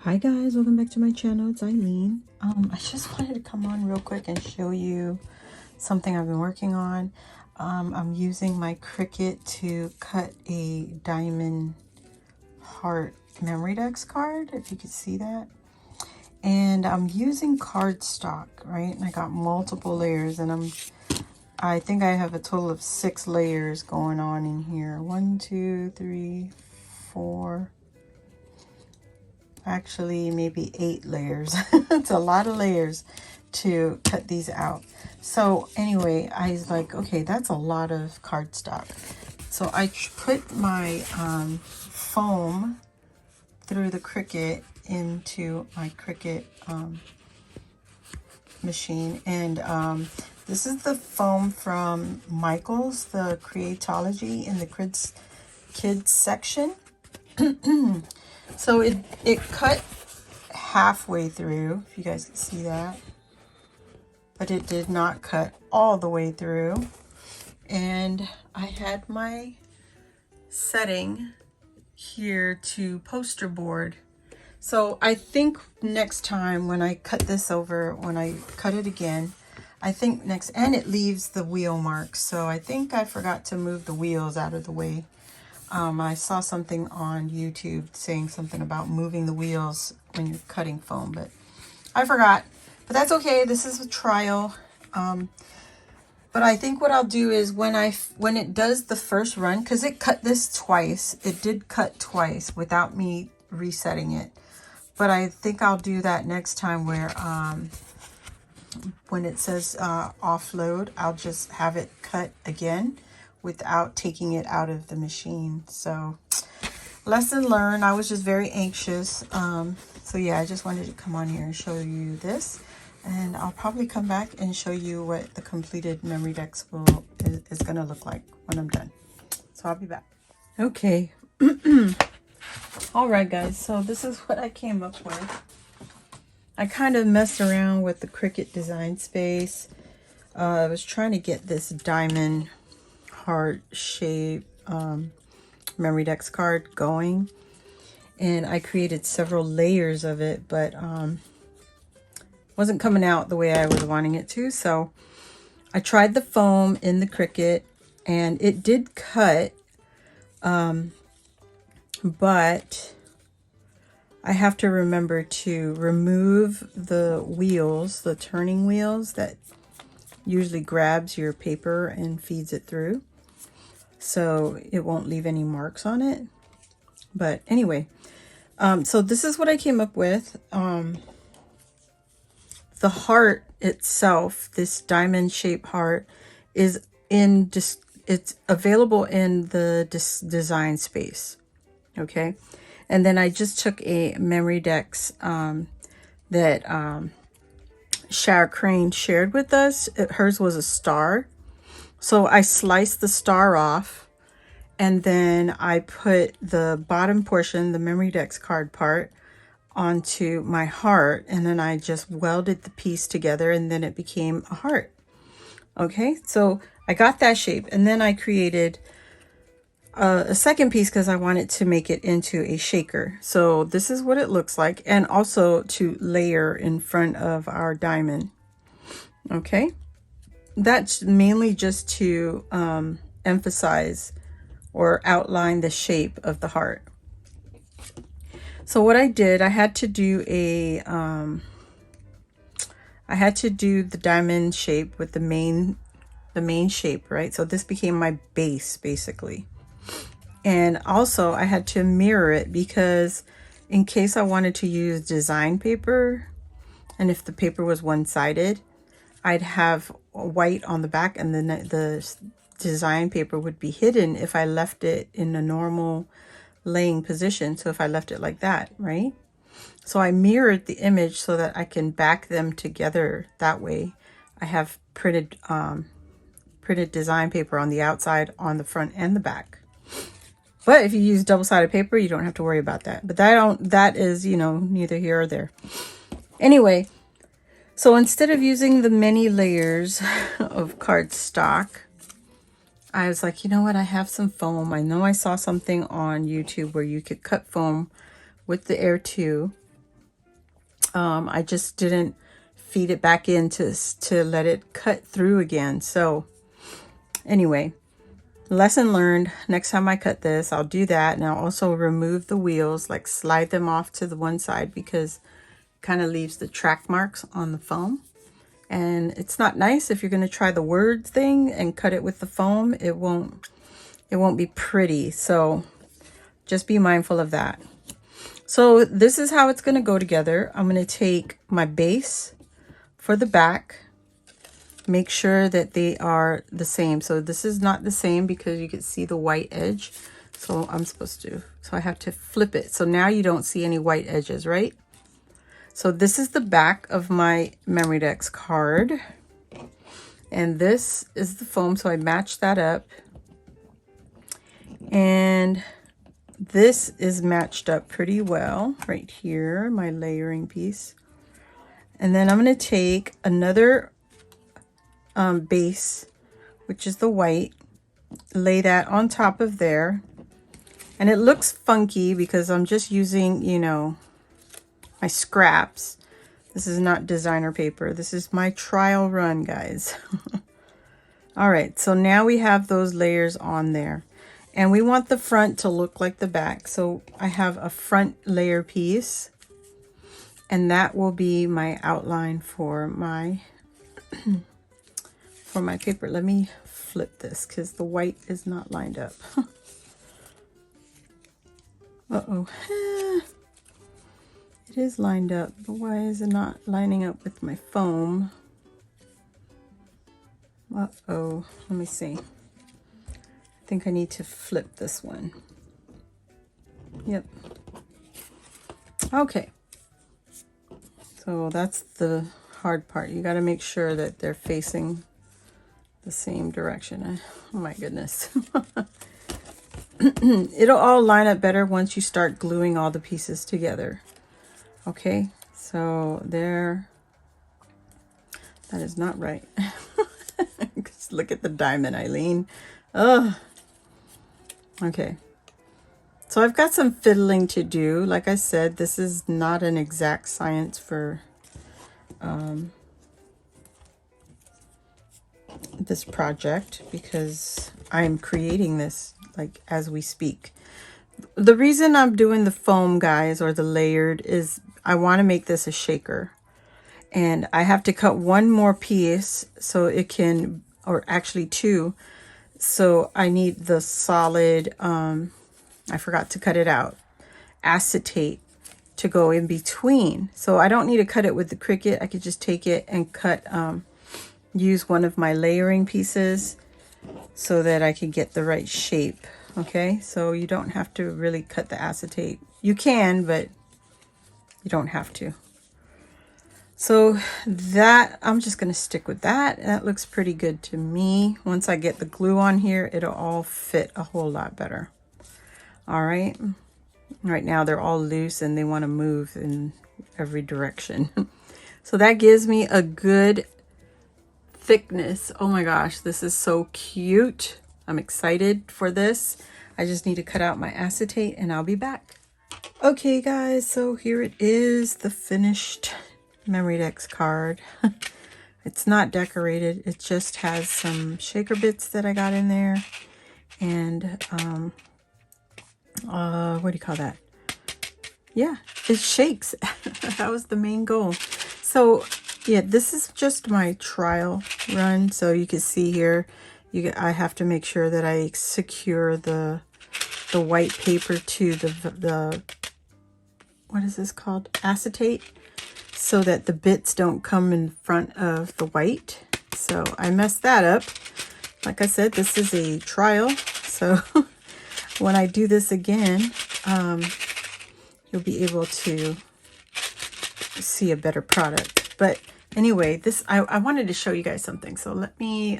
Hi guys, welcome back to my channel. It's Eileen. I just wanted to come on real quick and show you something I've been working on. I'm using my Cricut to cut a diamond heart memdex card, if you could see that. And I'm using cardstock, right? And I got multiple layers, and I think I have a total of 6 layers going on in here. 1, 2, 3, 4. Actually maybe 8 layers. It's a lot of layers to cut these out. So anyway, I was like, okay, that's a lot of cardstock. So I put my foam through the Cricut into my Cricut machine, and this is the foam from Michael's, the Creatology in the kids section. So it cut halfway through, if you guys can see that, but it did not cut all the way through. And I had my setting here to poster board. So I think next time when I cut this over, when I cut it again, I think next, and it leaves the wheel marks. So I think I forgot to move the wheels out of the way. I saw something on YouTube saying something about moving the wheels when you're cutting foam, but I forgot. But that's okay. This is a trial. But I think what I'll do is when it does the first run, because it cut this twice, it did cut twice without me resetting it. But I think I'll do that next time, where when it says offload, I'll just have it cut again without taking it out of the machine. So lesson learned. I was just very anxious. So yeah, I just wanted to come on here and show you this, and I'll probably come back and show you what the completed memdex is going to look like when I'm done. So I'll be back. Okay. All right guys, so this is what I came up with. I kind of messed around with the Cricut design space. I was trying to get this diamond heart shape memdex card going, and I created several layers of it, but wasn't coming out the way I was wanting it to. So I tried the foam in the Cricut, and it did cut, but I have to remember to remove the wheels, the turning wheels that usually grabs your paper and feeds it through, so it won't leave any marks on it. But anyway, so this is what I came up with. The heart itself, this diamond shaped heart, is it's available in the design space. Okay. And then I just took a memdex that Shara Crane shared with us. Hers was a star. So I sliced the star off, and then I put the bottom portion, the memdex card part, onto my heart, and then I just welded the piece together, and then it became a heart. Okay, so I got that shape, and then I created a second piece because I wanted to make it into a shaker. So this is what it looks like, and also to layer in front of our diamond. Okay, that's mainly just to emphasize or outline the shape of the heart. So what I did, I had to do the diamond shape with the main shape, right? So this became my base basically. And also I had to mirror it, because in case I wanted to use design paper, and if the paper was one-sided, I'd have white on the back, and then the design paper would be hidden if I left it in a normal laying position. So if I left it like that, right? So I mirrored the image so that I can back them together that way. I have printed design paper on the outside, on the front and the back. But if you use double-sided paper, you don't have to worry about that. But that is, you know, neither here or there. Anyway, so instead of using the many layers of cardstock, I was like, you know what, I have some foam. I know I saw something on YouTube where you could cut foam with the Air 2 I just didn't feed it back in to let it cut through again. So anyway, lesson learned. Next time I cut this, I'll do that. And I'll also remove the wheels, like slide them off to the one side, because it kind of leaves the track marks on the foam. And it's not nice if you're going to try the word thing and cut it with the foam. It won't be pretty. So just be mindful of that. So this is how it's going to go together. I'm going to take my base for the back, make sure that they are the same. So this is not the same because you can see the white edge. So I have to flip it. So now you don't see any white edges, right? So this is the back of my memdex card. And this is the foam. So I matched that up. And this is matched up pretty well right here, my layering piece. And then I'm going to take another base, which is the white, lay that on top of there. And it looks funky because I'm just using, you know, my scraps. This is not designer paper. This is my trial run, guys. All right, so now we have those layers on there. And we want the front to look like the back. So I have a front layer piece. And that will be my outline for my for my paper. Let me flip this because the white is not lined up. Uh-oh. It is lined up, but why is it not lining up with my foam? Uh-oh. Let me see. I think I need to flip this one. Yep. Okay. So that's the hard part. You got to make sure that they're facing the same direction. Oh my goodness. It'll all line up better once you start gluing all the pieces together. Okay, so there. That is not right. Just look at the diamond, Eileen. Ugh. Okay. So I've got some fiddling to do. Like I said, this is not an exact science for this project because I'm creating this like as we speak. The reason I'm doing the foam, guys, or the layered, is I want to make this a shaker. And I have to cut one more piece so it can, or actually two. So I need the solid, I forgot to cut it out, acetate to go in between. So I don't need to cut it with the Cricut. I could just take it and cut, use one of my layering pieces so that I can get the right shape. Okay, so you don't have to really cut the acetate. You can, but you don't have to. So that, I'm just going to stick with that. That looks pretty good to me. Once I get the glue on here, it'll all fit a whole lot better. All right. Right now they're all loose and they want to move in every direction. So that gives me a good thickness. Oh my gosh, this is so cute. I'm excited for this. I just need to cut out my acetate and I'll be back. Okay guys, so here it is, the finished memdex card. It's not decorated. It just has some shaker bits that I got in there. And what do you call that? Yeah, it shakes. That was the main goal. So yeah, this is just my trial run. So you can see here, I have to make sure that I secure the white paper to the what is this called? Acetate, so that the bits don't come in front of the white. So I messed that up. Like I said, this is a trial. So when I do this again, you'll be able to see a better product. But anyway, this I wanted to show you guys something. So let me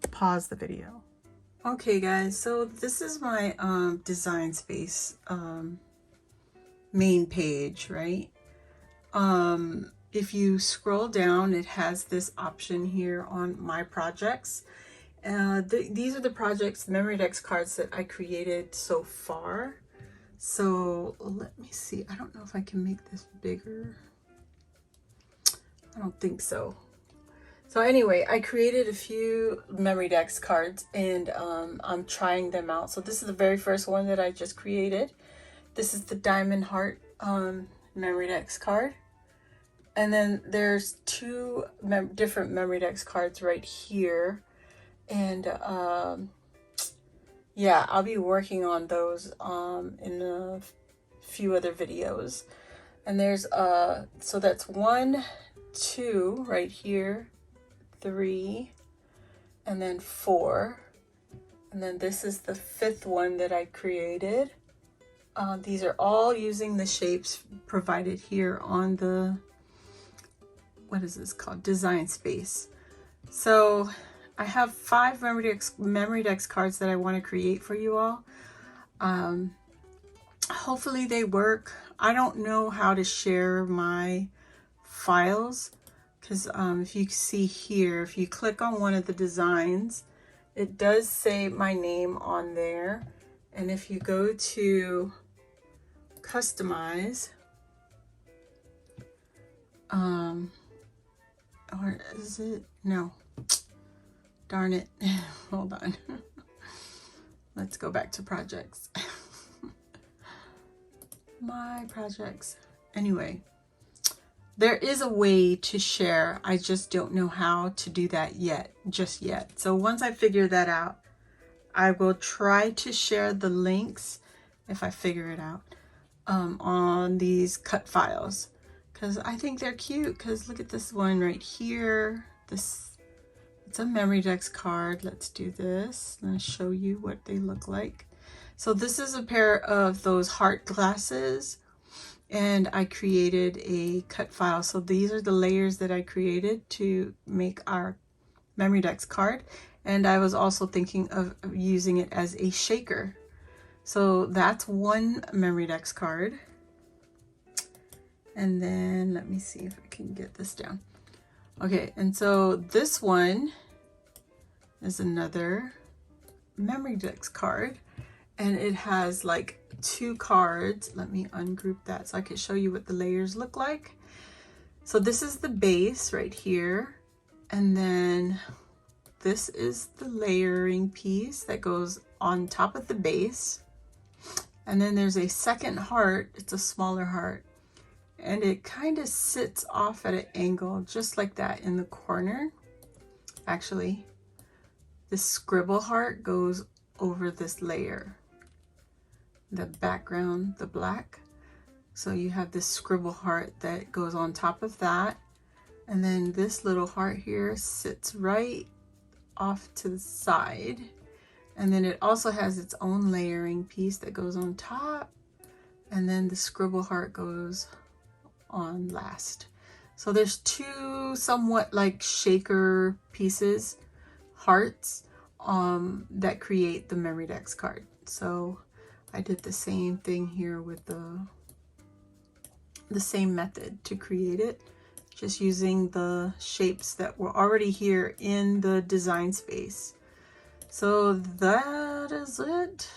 pause the video. Okay guys, so this is my design space main page, right? If you scroll down, it has this option here on my projects. These are the projects, the memdex cards that I created so far. So let me see. I don't know if I can make this bigger. I don't think so. So anyway, I created a few memdex cards, and I'm trying them out. So this is the very first one that I just created. This is the diamond heart memdex card. And then there's two different memdex cards right here. And yeah, I'll be working on those in a few other videos. And there's so that's 1, 2 right here, 3, and then 4, and then this is the 5th one that I created. These are all using the shapes provided here on the, what is this called, design space. So I have 5 memdex cards that I want to create for you all. Hopefully they work. I don't know how to share my files, because if you see here, if you click on one of the designs, it does say my name on there. And if you go to customize, or is it? No. Darn it. Hold on. Let's go back to projects. My projects. Anyway, there is a way to share. I just don't know how to do that just yet. So once I figure that out, I will try to share the links, if I figure it out, on these cut files, because I think they're cute. Because look at this one right here. It's a memdex card. Let's do this. I'm going to show you what they look like. So this is a pair of those heart glasses, and I created a cut file. So these are the layers that I created to make our memdex card. And I was also thinking of using it as a shaker. So that's one memdex card. And then let me see if I can get this down. Okay, and so this one is another memdex card. And it has like 2 cards. Let me ungroup that so I can show you what the layers look like. So this is the base right here. And then this is the layering piece that goes on top of the base. And then there's a second heart. It's a smaller heart. And it kind of sits off at an angle, just like that in the corner. Actually, this scribble heart goes over this layer. The background, the black. So you have this scribble heart that goes on top of that. And then this little heart here sits right off to the side. And then it also has its own layering piece that goes on top. And then the scribble heart goes on last. So there's 2 somewhat like shaker pieces, hearts, that create the memdex card. So I did the same thing here with the same method to create it, just using the shapes that were already here in the design space. So that is it.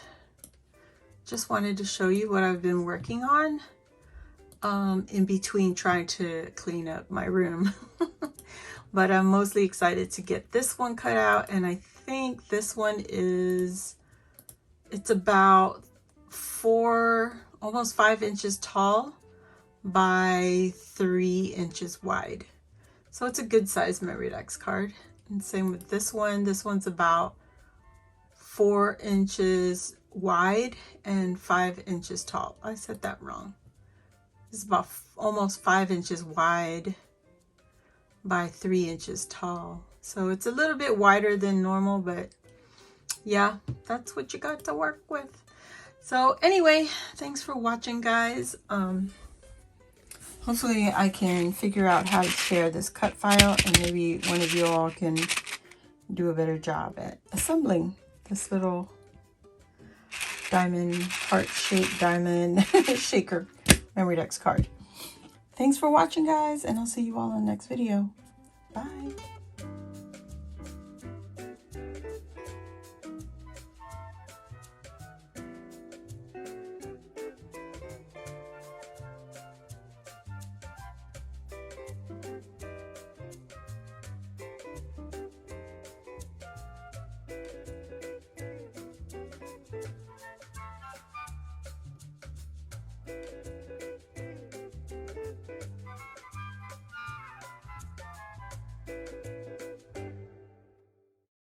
Just wanted to show you what I've been working on in between trying to clean up my room. But I'm mostly excited to get this one cut out, and I think this one it's about 4, almost 5 inches tall by 3 inches wide. So it's a good size memdex card. And same with this one. This one's about 4 inches wide and 5 inches tall. I said that wrong. It's about almost 5 inches wide by 3 inches tall. So it's a little bit wider than normal, but yeah, that's what you got to work with. So anyway, thanks for watching, guys. Hopefully I can figure out how to share this cut file, and maybe one of you all can do a better job at assembling this little diamond, heart-shaped diamond shaker memdex card. Thanks for watching, guys, and I'll see you all in the next video. Bye.